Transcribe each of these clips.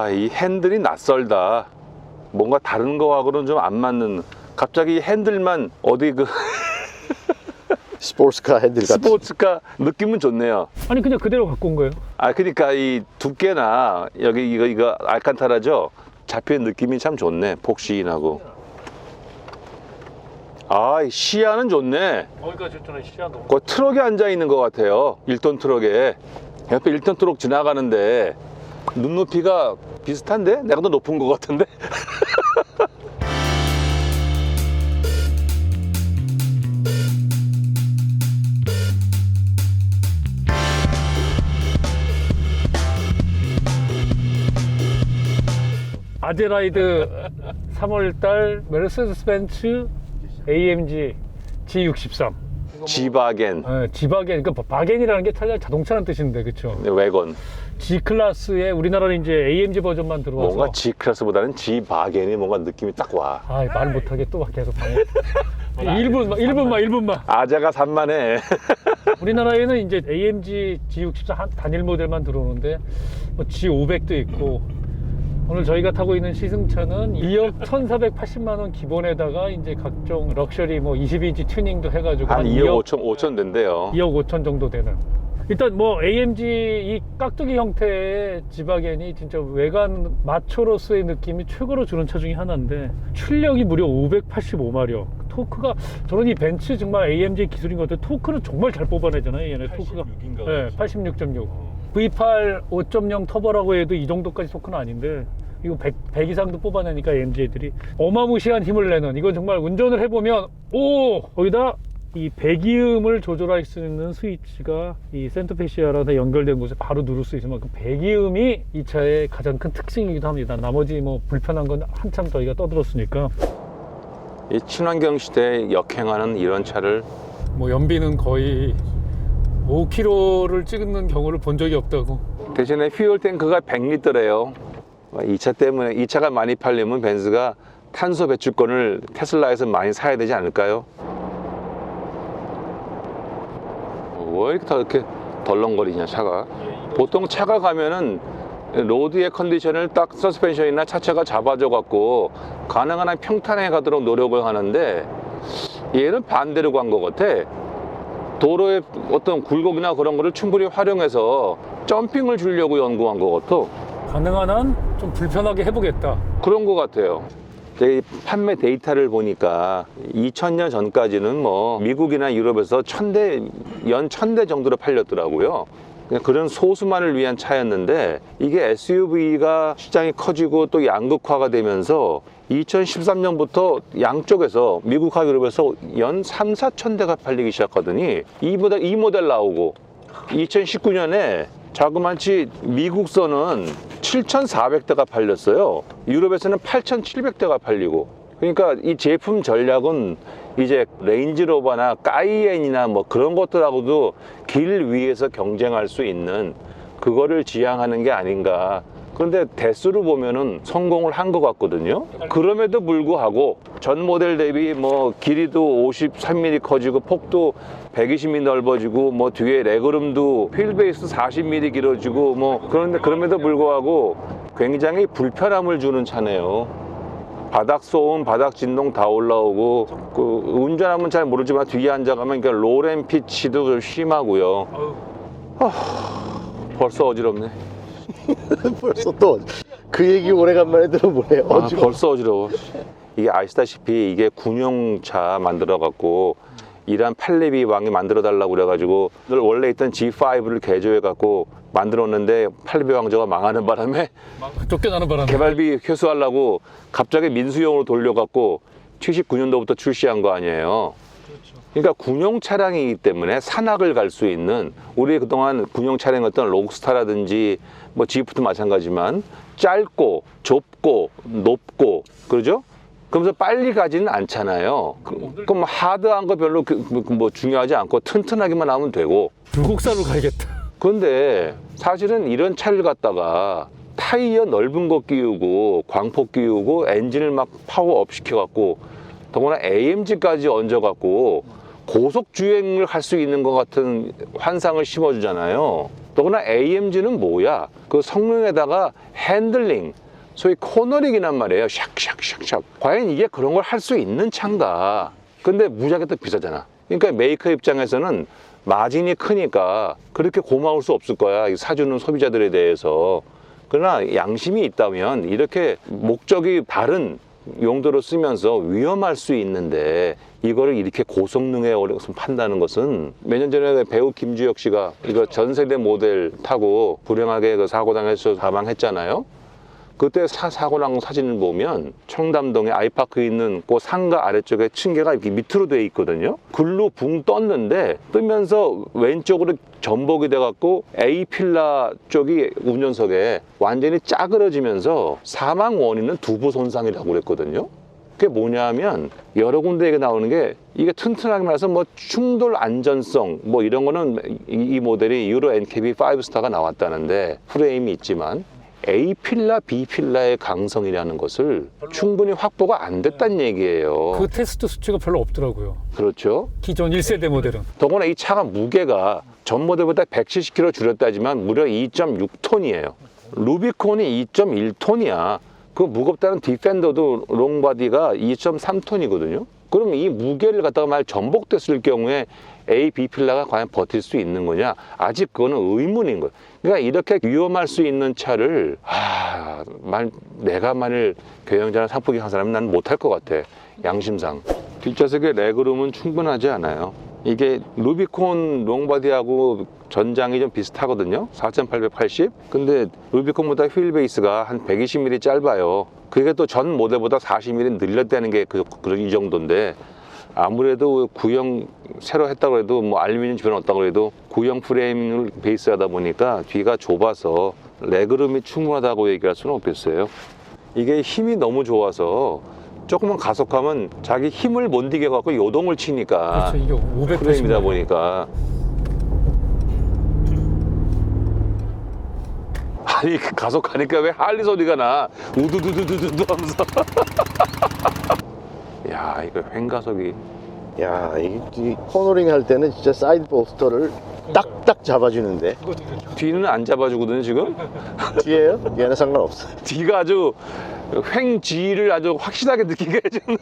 이 핸들이 낯설다. 뭔가 다른 거하고는 좀 안 맞는. 갑자기 핸들만 어디 스포츠카 핸들 같은. 스포츠카 느낌은 좋네요. 아니 그냥 그대로 갖고 온 거예요. 그러니까 이 두께나 여기 이거 알칸타라죠. 잡히는 느낌이 참 좋네. 폭신하고. 이 시야는 좋네. 그러니까 저는 시야도. 그 트럭에 앉아 있는 것 같아요. 1톤 트럭에. 옆에 1톤 트럭 지나가는데 눈높이가 비슷한데? 내가 더 높은 것 같은데? 아제라이드 3월달 메르세데스 벤츠 AMG G63. 지바겐. 지바겐. 그러니까 바겐이라는 게 자동차라는 뜻인데, 그렇죠? 외건. G 클래스에 우리나라는 이제 AMG 버전만 들어와서 뭔가 G 클래스보다는 지바겐이 뭔가 느낌이 딱 와. 말 못하게 또 계속 방해. 1분만. 아자가 산만해. 우리나라에는 이제 AMG G63 단일 모델만 들어오는데 뭐 G500도 있고, 오늘 저희가 타고 있는 시승차는 2억 1,480만 원 기본에다가 이제 각종 럭셔리 뭐 20인치 튜닝도 해가지고 한 2억 5천 된대요. 2억 5천 정도 되는. 일단 뭐 AMG 이 깍두기 형태의 지바겐이 진짜 외관 마초로서의 느낌이 최고로 주는 차 중에 하나인데, 출력이 무려 585마력, 토크가, 저는 이 벤츠 정말 AMG 기술인 것 같아요. 토크는 정말 잘 뽑아내잖아요, 얘네. 토크가 86.6. V8 5.0 터보라고 해도 이 정도까지 토크는 아닌데, 이거 100 이상도 뽑아내니까 AMG 애들이 어마무시한 힘을 내는, 이건 정말 운전을 해보면 거기다 이 배기음을 조절할 수 있는 스위치가 이 센터페시아랑 연결된 곳에 바로 누를 수 있을 만큼 배기음이 이 차의 가장 큰 특징이기도 합니다. 나머지 뭐 불편한 건 한참 저희가 떠들었으니까. 이 친환경 시대에 역행하는 이런 차를 뭐 연비는 거의 5km를 찍는 경우를 본 적이 없다고. 대신에 퓨얼 탱크가 100리터래요. 이 차 때문에, 이 차가 많이 팔리면 벤츠가 탄소 배출권을 테슬라에서 많이 사야 되지 않을까요? 왜 이렇게 덜렁거리냐 차가. 보통 차가 가면은 로드의 컨디션을 딱 서스펜션이나 차체가 잡아줘 갖고 가능한 한 평탄해 가도록 노력을 하는데, 얘는 반대로 간 것 같아. 도로의 어떤 굴곡이나 그런 거를 충분히 활용해서 점핑을 주려고 연구한 것 같아. 가능한 한 좀 불편하게 해보겠다. 그런 것 같아요. 제 판매 데이터를 보니까 2000년 전까지는 뭐 미국이나 유럽에서 연 1000대 정도로 팔렸더라고요. 그런 소수만을 위한 차였는데, 이게 SUV가 시장이 커지고 또 양극화가 되면서 2013년부터 양쪽에서 미국과 유럽에서 연 3, 4천 대가 팔리기 시작하더니 이 모델 나오고, 2019년에 자그마치 미국서는 7,400대가 팔렸어요. 유럽에서는 8,700대가 팔리고. 그러니까 이 제품 전략은 이제 레인지로버나 까이엔이나 뭐 그런 것들하고도 길 위에서 경쟁할 수 있는 그거를 지향하는 게 아닌가. 그런데 대수로 보면은 성공을 한 것 같거든요. 그럼에도 불구하고 전 모델 대비 뭐 길이도 53mm 커지고 폭도 120mm 넓어지고 뭐 뒤에 레그룸도 휠베이스 40mm 길어지고 뭐, 그런데 그럼에도 불구하고 굉장히 불편함을 주는 차네요. 바닥 소음, 바닥 진동 다 올라오고, 운전하면 잘 모르지만 뒤에 앉아가면 그러니까 로렌 피치도 좀 심하고요. 벌써 어지럽네. 벌써 또 그 얘기 오래간만에 들어보네요. 벌써 어지러워. 이게 아시다시피 이게 군용차 만들어 갖고 이란 팔레비 왕이 만들어 달라고 그래가지고 원래 있던 G5를 개조해 갖고 만들었는데, 팔레비 왕조가 망하는 바람에 쫓겨나는 바람에 개발비 회수하려고 갑자기 민수용으로 돌려갖고 79년도부터 출시한 거 아니에요. 그러니까 군용 차량이기 때문에 산악을 갈 수 있는, 우리 그동안 군용 차량이었던 록스타라든지 뭐 지프도 마찬가지지만 짧고 좁고 높고 그러죠? 그러면서 빨리 가지는 않잖아요. 그럼 하드한 거 별로 뭐 중요하지 않고 튼튼하게만 하면 되고. 불국사로 가야겠다. 그런데 사실은 이런 차를 갖다가 타이어 넓은 거 끼우고 광폭 끼우고 엔진을 막 파워업 시켜갖고 더구나 AMG까지 얹어갖고 고속 주행을 할 수 있는 것 같은 환상을 심어주잖아요. 더구나 AMG는 뭐야? 그 성능에다가 핸들링, 소위 코너링이란 말이에요. 샥샥샥샥. 과연 이게 그런 걸 할 수 있는 차인가? 근데 무지하게 또 비싸잖아. 그러니까 메이커 입장에서는 마진이 크니까 그렇게 고마울 수 없을 거야. 사주는 소비자들에 대해서. 그러나 양심이 있다면 이렇게 목적이 다른 용도로 쓰면서 위험할 수 있는데 이거를 이렇게 고성능에 판다는 것은 몇 년 전에 배우 김주혁 씨가 이거 전 세대 모델 타고 불행하게 그 사고 당해서 사망했잖아요. 그때 사고 난 사진을 보면 청담동에 아이파크 있는 그 상가 아래쪽에 층계가 이렇게 밑으로 돼 있거든요. 글로 붕 떴는데 뜨면서 왼쪽으로 전복이 돼갖고 A필라 쪽이 운전석에 완전히 짜그러지면서 사망 원인은 두부 손상이라고 그랬거든요. 그게 뭐냐면 여러 군데에 나오는 게 이게 튼튼하게 말해서 뭐 충돌 안전성 뭐 이런 거는 이 모델이 유로 NCAP 5스타가 나왔다는데 프레임이 있지만 A필라, B필라의 강성이라는 것을 충분히 확보가 안 됐다는 얘기예요. 그 테스트 수치가 별로 없더라고요. 그렇죠. 기존 1세대 모델은. 더구나 이 차가 무게가 전 모델보다 170kg 줄였다지만 무려 2.6톤이에요. 루비콘이 2.1톤이야. 그 무겁다는 디펜더도 롱바디가 2.3톤이거든요. 그럼 이 무게를 갖다가 만약 전복됐을 경우에 A, B 필라가 과연 버틸 수 있는 거냐? 아직 그거는 의문인 거예요. 그러니까 이렇게 위험할 수 있는 차를 내가 만일 경영자나 상품기 한 사람은 난 못할 것 같아. 양심상. 뒷좌석의 레그룸은 충분하지 않아요. 이게 루비콘 롱바디하고 전장이 좀 비슷하거든요. 4,880. 근데 루비콘보다 휠 베이스가 한 120mm 짧아요. 그게 또 전 모델보다 40mm 늘렸다는 게 이 정도인데 아무래도 구형 새로 했다고 해도 뭐 알루미늄 집어넣었다고 해도 구형 프레임을 베이스하다 보니까 뒤가 좁아서 레그룸이 충분하다고 얘기할 수는 없겠어요. 이게 힘이 너무 좋아서 조금만 가속하면 자기 힘을 못 이겨 갖고 요동을 치니까 그렇죠. 이게 580 프레임이다 보니까 아니 가속하니까 왜 할리 소리가 나 우두두두두두 하면서 야 이거 횡가속이 야, 이 코너링 할 때는 진짜 사이드 볼스터를 딱딱 잡아주는데 뒤는 안 잡아주거든요 지금. 뒤에요? 얘는 상관없어요. 뒤가 아주 횡지를 아주 확실하게 느끼게 해주는.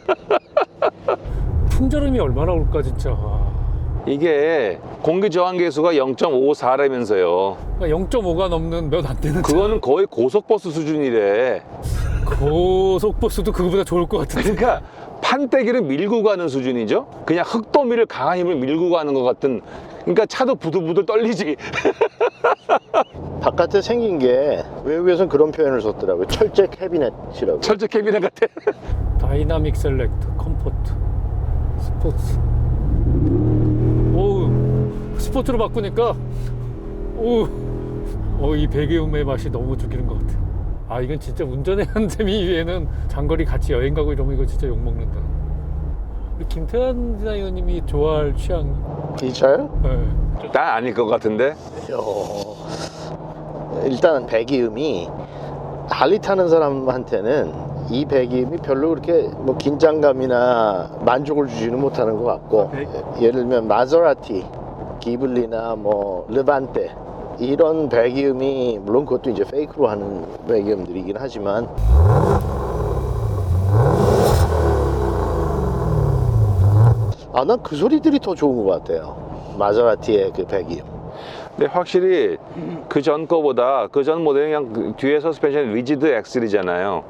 풍절음이 얼마나 올까 진짜. 이게 공기 저항 계수가 0.54라면서요. 그러니까 0.5가 넘는 몇 안 되는 차. 그거는 거의 고속버스 수준이래. 고속버스도 그거보다 좋을 것 같은데. 그러니까 판때기를 밀고 가는 수준이죠. 그냥 흙더미를 강한 힘을 밀고 가는 것 같은. 그러니까 차도 부들부들 떨리지. 바깥에 생긴 게 외국에선 그런 표현을 썼더라고요. 철제 캐비넷이라고. 철제 캐비넷 같아. 다이나믹 셀렉트, 컴포트, 스포츠. 오우, 스포츠로 바꾸니까 이 배기음의 맛이 너무 죽이는 것 같아. 아, 이건 진짜 운전하는 재미 위에는 장거리 같이 여행 가고 이러면 이거 진짜 욕먹는다. 우리 김태환 디자이너님이 좋아할 취향. 이 차요? 네. 난 아닐 것 같은데. 일단 배기음이 할리 타는 사람한테는 이 배기음이 별로 그렇게 뭐 긴장감이나 만족을 주지는 못하는 것 같고, 예를 들면 마세라티, 기블리나 뭐 르반테 이런 배기음이 물론 그것도 이제 페이크로 하는 배기음들이긴 하지만 난 그 소리들이 더 좋은 것 같아요. 마세라티의 그 배기음. 근데 확실히 그 전 거보다 그 전 모델은 그냥 그 뒤에 서스펜션이 리지드 엑셀이잖아요.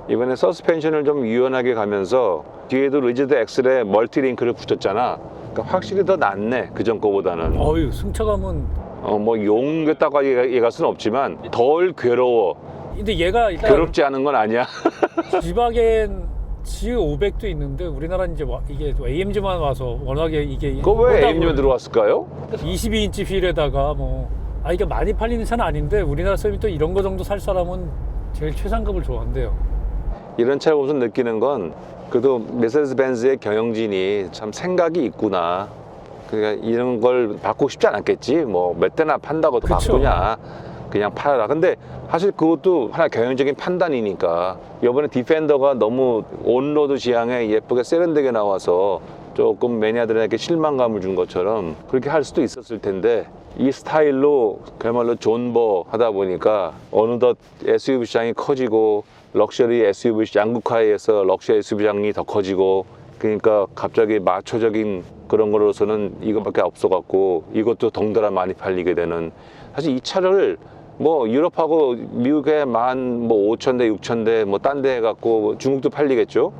이번에 서스펜션을 좀 유연하게 가면서 뒤에도 리지드 엑셀에 멀티링크를 붙였잖아. 그러니까 확실히 더 낫네 그 전 거보다는. 어휴, 승차감은. 뭐 용겠다고 얘기할 수는 없지만 덜 괴로워. 근데 얘가 일단 괴롭지 않은 건 아니야. 지바겐 G500도 있는데 우리나라는 이제 이게 AMG만 와서 워낙에 이게 그거 왜 AMG만 들어왔을까요? 22인치 휠에다가 이게 많이 팔리는 차는 아닌데 우리나라 사람이 또 이런 거 정도 살 사람은 제일 최상급을 좋아한대요. 이런 차를 보면서 느끼는 건 그래도 메세스 벤츠의 경영진이 참 생각이 있구나. 그러니까 이런 걸 바꾸고 싶지 않았겠지. 뭐 몇 대나 판다고 또 그쵸. 바꾸냐. 그냥 팔아라. 근데 사실 그것도 하나 경영적인 판단이니까. 이번에 디펜더가 너무 온로드 지향에 예쁘게 세련되게 나와서 조금 매니아들에게 실망감을 준 것처럼 그렇게 할 수도 있었을 텐데 이 스타일로 그야말로 존버 하다 보니까 어느덧 SUV 시장이 커지고 럭셔리 SUV 양극화에서 럭셔리 SUV 시장이 더 커지고 그러니까 갑자기 마초적인 그런 거로서는 이것밖에 없어갖고 이것도 덩달아 많이 팔리게 되는 사실 이 차를 뭐 유럽하고 미국에 만 뭐 5,000대 6,000대 뭐 딴 데 해갖고 중국도 팔리겠죠.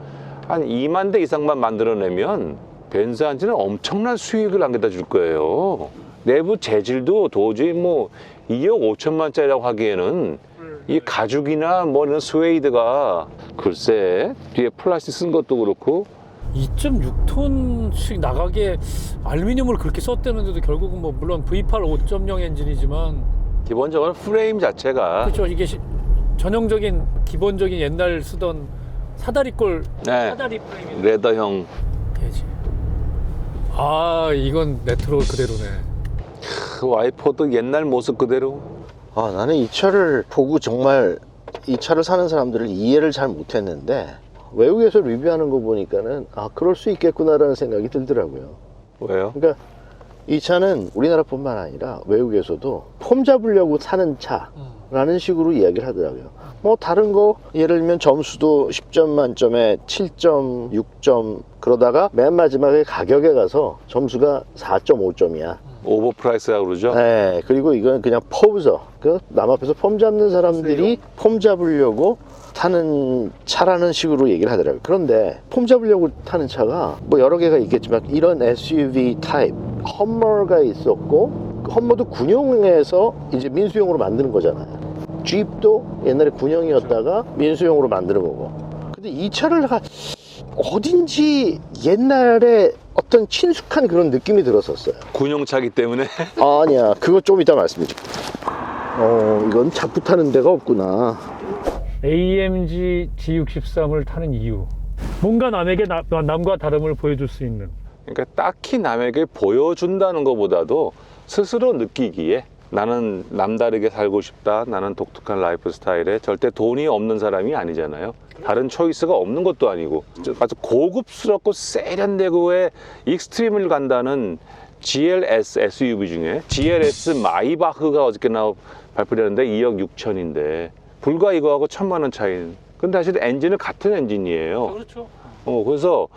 한 2만 대 이상만 만들어내면 벤츠한테는 엄청난 수익을 안겨다 줄 거예요. 내부 재질도 도저히 뭐 2억 5천만짜리라고 하기에는 이 가죽이나 뭐 이런 스웨이드가 글쎄 뒤에 플라스틱 쓴 것도 그렇고 2.6톤씩 나가게 알루미늄을 그렇게 썼다는데도 결국은 뭐 물론 V8 5.0 엔진이지만 기본적으로 프레임 자체가 그렇죠. 이게 전형적인 기본적인 옛날 쓰던 사다리꼴 네. 사다리 프레임이 레더형 되지. 아 이건 레트로 그대로네. 그 와이퍼도 옛날 모습 그대로. 아, 나는 이 차를 보고 정말 이 차를 사는 사람들을 이해를 잘 못했는데 외국에서 리뷰하는 거 보니까는 아, 그럴 수 있겠구나라는 생각이 들더라고요. 왜요? 그러니까 이 차는 우리나라뿐만 아니라 외국에서도 폼 잡으려고 사는 차라는 식으로 이야기를 하더라고요. 뭐 다른 거 예를 들면 점수도 10점 만점에 7점, 6점 그러다가 맨 마지막에 가격에 가서 점수가 4.5점이야. 오버프라이스라고 그러죠? 네, 그리고 이건 그냥 포부서. 그 남 앞에서 폼 잡는 사람들이 폼 잡으려고 타는 차라는 식으로 얘기를 하더라고요. 그런데 폼 잡으려고 타는 차가 뭐 여러 개가 있겠지만 이런 SUV 타입 험머가 있었고 그 험머도 군용에서 이제 민수용으로 만드는 거잖아요. 쥐입도 옛날에 군용이었다가 민수용으로 만드는 거고. 근데 이 차를 내가 어딘지 옛날에 어떤 친숙한 그런 느낌이 들었었어요. 군용차기 때문에 아니야, 그거 좀 이따 말씀드릴게요. 이건 자꾸 타는 데가 없구나. AMG G63을 타는 이유. 뭔가 남에게 남과 다름을 보여줄 수 있는. 그러니까 딱히 남에게 보여준다는 것보다도 스스로 느끼기에 나는 남다르게 살고 싶다. 나는 독특한 라이프 스타일에 절대 돈이 없는 사람이 아니잖아요. 다른 초이스가 없는 것도 아니고 아주 고급스럽고 세련되고의 익스트림을 간다는 GLS SUV 중에 GLS 마이바흐가 어저께 발표했는데 2억 6천인데 불과 이거하고 1,000만 원 차이는. 근데 사실 엔진은 같은 엔진이에요. 그렇죠. 그래서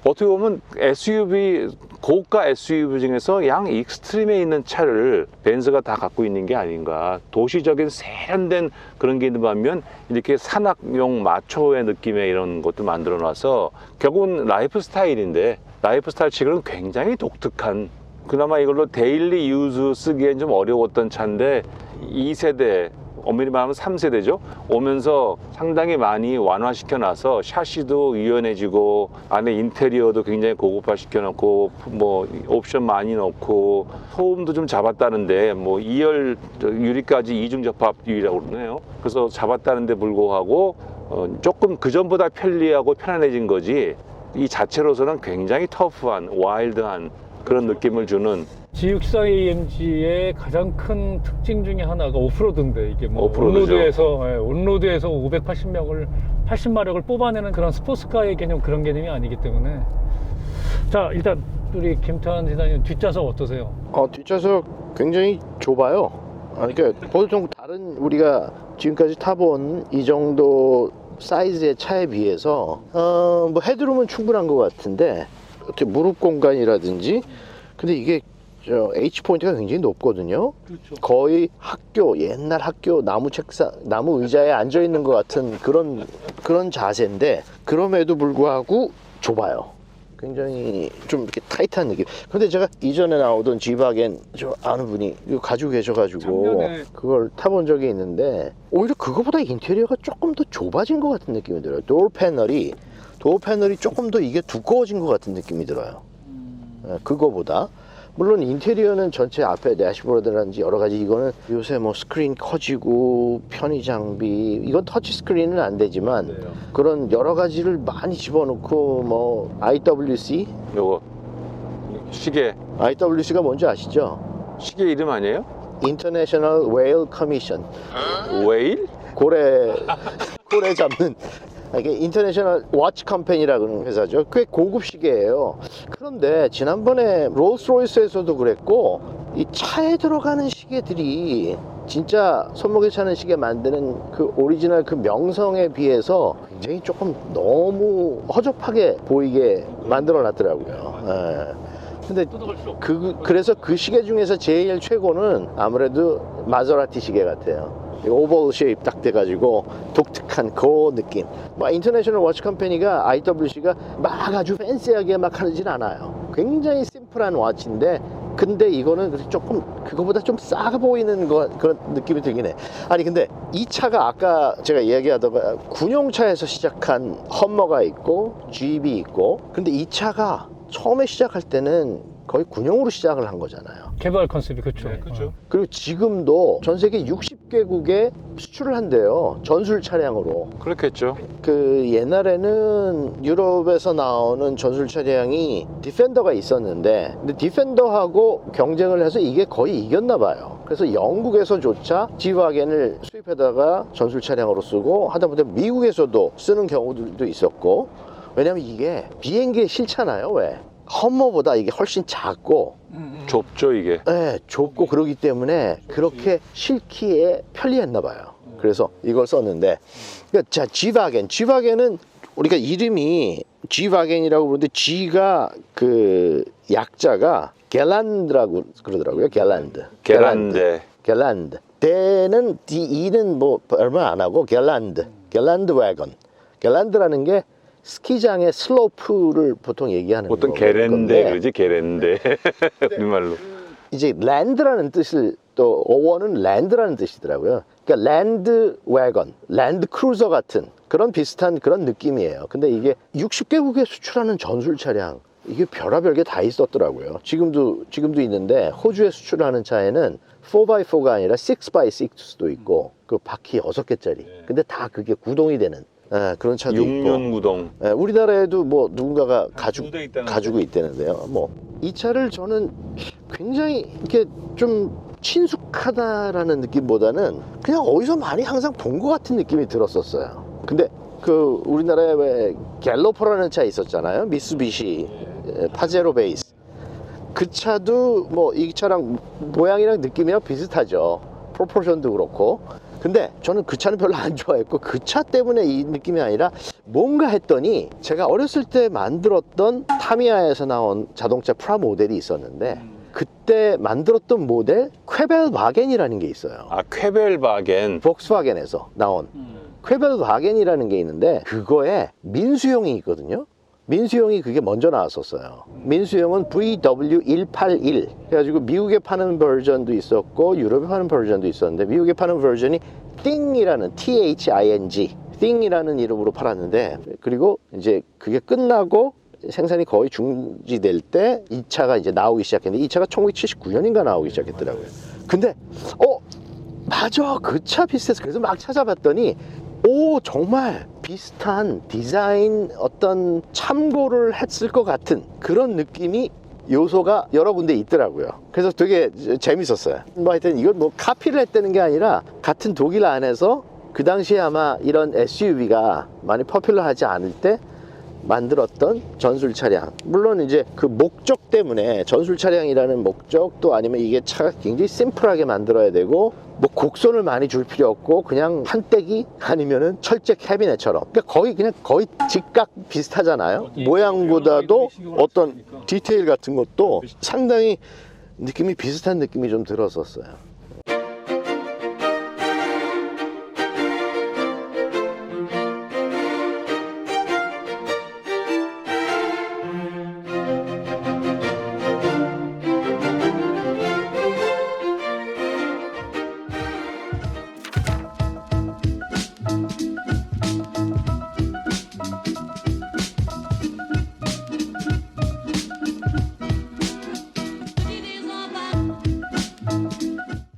어떻게 보면 SUV, 고가 SUV 중에서 양 익스트림에 있는 차를 벤츠가 다 갖고 있는 게 아닌가. 도시적인 세련된 그런 게 있는 반면 이렇게 산악용 마초의 느낌의 이런 것도 만들어 놔서 결국은 라이프 스타일인데 라이프 스타일 치고는 굉장히 독특한, 그나마 이걸로 데일리 유즈 쓰기엔 좀 어려웠던 차인데 2세대 엄밀히 말하면 3세대죠. 오면서 상당히 많이 완화시켜 놔서 샤시도 유연해지고 안에 인테리어도 굉장히 고급화 시켜 놓고 뭐 옵션 많이 넣고 소음도 좀 잡았다는데 뭐 2열 유리까지 이중 접합 유리라고 그러네요. 그래서 잡았다는데 불구하고 조금 그전보다 편리하고 편안해진 거지 이 자체로서는 굉장히 터프한 와일드한 그런 느낌을 주는. G64 AMG의 가장 큰 특징 중에 하나가 오프로드인데 이게 뭐 오프로드죠. 온로드에서 80마력을 뽑아내는 그런 스포츠카의 개념, 그런 개념이 아니기 때문에. 자, 일단 우리 김태환 디자이너 뒷좌석 어떠세요? 뒷좌석 굉장히 좁아요. 그러니까 보통 다른 우리가 지금까지 타본 이 정도 사이즈의 차에 비해서 뭐 헤드룸은 충분한 것 같은데 어떻게 무릎 공간이라든지, 근데 이게 H 포인트가 굉장히 높거든요. 그렇죠. 거의 학교, 옛날 학교 나무 책상, 나무 의자에 앉아 있는 것 같은 그런 자세인데 그럼에도 불구하고 좁아요. 굉장히 좀 이렇게 타이트한 느낌. 근데 제가 이전에 나오던 G바겐 저 아는 분이 이거 가지고 계셔가지고 작년에 그걸 타본 적이 있는데 오히려 그거보다 인테리어가 조금 더 좁아진 것 같은 느낌이 들어요. 도어 패널이 조금 더 이게 두꺼워진 것 같은 느낌이 들어요. 그거보다. 물론 인테리어는 전체 앞에 대시보드라든지 여러 가지, 이거는 요새 뭐 스크린 커지고 편의 장비, 이건 터치 스크린은 안 되지만 그런 여러 가지를 많이 집어넣고 뭐 IWC? 요거 시계 IWC가 뭔지 아시죠? 시계 이름 아니에요? International Whale Commission. 웨일? 고래 잡는 이게 인터내셔널 워치 컴퍼니라는 회사죠. 꽤 고급 시계예요. 그런데 지난번에 롤스로이스에서도 그랬고 이 차에 들어가는 시계들이 진짜 손목에 차는 시계 만드는 그 오리지널 그 명성에 비해서 굉장히 조금 너무 허접하게 보이게 만들어 놨더라고요. 예. 근데 그래서 그 시계 중에서 제일 최고는 아무래도 마세라티 시계 같아요. 오벌 쉐입 딱 돼가지고 독특한 그 느낌. 뭐 인터내셔널 워치 컴퍼니가 IWC가 막 아주 팬시하게 막 하진 않아요. 굉장히 심플한 워치인데 근데 이거는 조금 그거보다 좀 싸 보이는 그런 느낌이 들긴 해. 아니 근데 이 차가 아까 제가 이야기하다가 군용차에서 시작한 험머가 있고 G이 있고 근데 이 차가 처음에 시작할 때는 거의 군용으로 시작을 한 거잖아요. 개발 컨셉이 그렇죠. 네, 그렇죠. 그리고 지금도 전 세계 60개국에 수출을 한대요. 전술 차량으로. 그렇겠죠. 그 옛날에는 유럽에서 나오는 전술 차량이 디펜더가 있었는데 근데 디펜더하고 경쟁을 해서 이게 거의 이겼나 봐요. 그래서 영국에서조차 G와겐을 수입해다가 전술 차량으로 쓰고 하다 보니 미국에서도 쓰는 경우들도 있었고 왜냐면 이게 비행기에 싫잖아요. 왜? 험머보다 이게 훨씬 작고 좁죠 이게. 네, 좁고 그러기 때문에 그렇게 실기에 편리했나 봐요. 그래서 이걸 썼는데 그러니까 자 G와겐은 우리가 이름이 G와겐이라고 부르는데 G가 그 약자가 갤란드라고 그러더라고요. 갤란드. 대는 E는 뭐 얼마 안 하고 갤란드 와건. 갤란드라는 게 스키장의 슬로프를 보통 얘기하는 보통 건데 게렌데 그러지 게렌데 우리말로. 이제 랜드라는 뜻을 또 어원은 랜드라는 뜻이더라고요. 그러니까 랜드 와건, 랜드 크루저 같은 그런 비슷한 그런 느낌이에요. 근데 이게 60개국에 수출하는 전술 차량 이게 별의별 게 다 있었더라고요. 지금도 있는데 호주에 수출하는 차에는 4x4가 아니라 6x6도 있고 그 바퀴 6개짜리. 근데 다 그게 구동이 되는 그런 차도 있고 6년 구동. 우리나라에도 뭐 누군가가 가지고 있다는데. 있다는데요. 뭐 이 차를 저는 굉장히 이렇게 좀 친숙하다라는 느낌보다는 그냥 어디서 많이 항상 본 것 같은 느낌이 들었었어요. 근데 그 우리나라에 왜 갤로퍼라는 차 있었잖아요. 미쓰비시 파제로 베이스. 그 차도 뭐 이 차랑 모양이랑 느낌이랑 비슷하죠. 프로포션도 그렇고. 근데 저는 그 차는 별로 안 좋아했고 그 차 때문에 이 느낌이 아니라 뭔가 했더니 제가 어렸을 때 만들었던 타미야에서 나온 자동차 프라 모델이 있었는데 그때 만들었던 모델 쾌벨바겐이라는 게 있어요. 아 쾌벨바겐. 폭스바겐에서 나온 쾌벨바겐이라는 게 있는데 그거에 민수형이 있거든요. 민수형이 그게 먼저 나왔었어요. 민수형은 VW181 해가지고 미국에 파는 버전도 있었고 유럽에 파는 버전도 있었는데 미국에 파는 버전이 Thing이라는 THING Thing이라는 이름으로 팔았는데 그리고 이제 그게 끝나고 생산이 거의 중지될 때 이 차가 이제 나오기 시작했는데 이 차가 1979년인가 나오기 시작했더라고요. 근데 맞아 그 차 비슷해서 그래서 막 찾아봤더니 오 정말 비슷한 디자인 어떤 참고를 했을 것 같은 그런 느낌이 요소가 여러 군데 있더라고요. 그래서 되게 재밌었어요. 뭐 하여튼 이걸 뭐 카피를 했다는 게 아니라 같은 독일 안에서 그 당시에 아마 이런 SUV가 많이 퍼퓰러하지 않을 때 만들었던 전술 차량. 물론 이제 그 목적 때문에 전술 차량이라는 목적도 아니면 이게 차가 굉장히 심플하게 만들어야 되고 뭐 곡선을 많이 줄 필요 없고 그냥 판때기 아니면은 철제 캐비넷처럼 그러니까 거의 직각 비슷하잖아요. 모양보다도 어떤 디테일 같은 것도 상당히 느낌이 비슷한 느낌이 좀 들었었어요.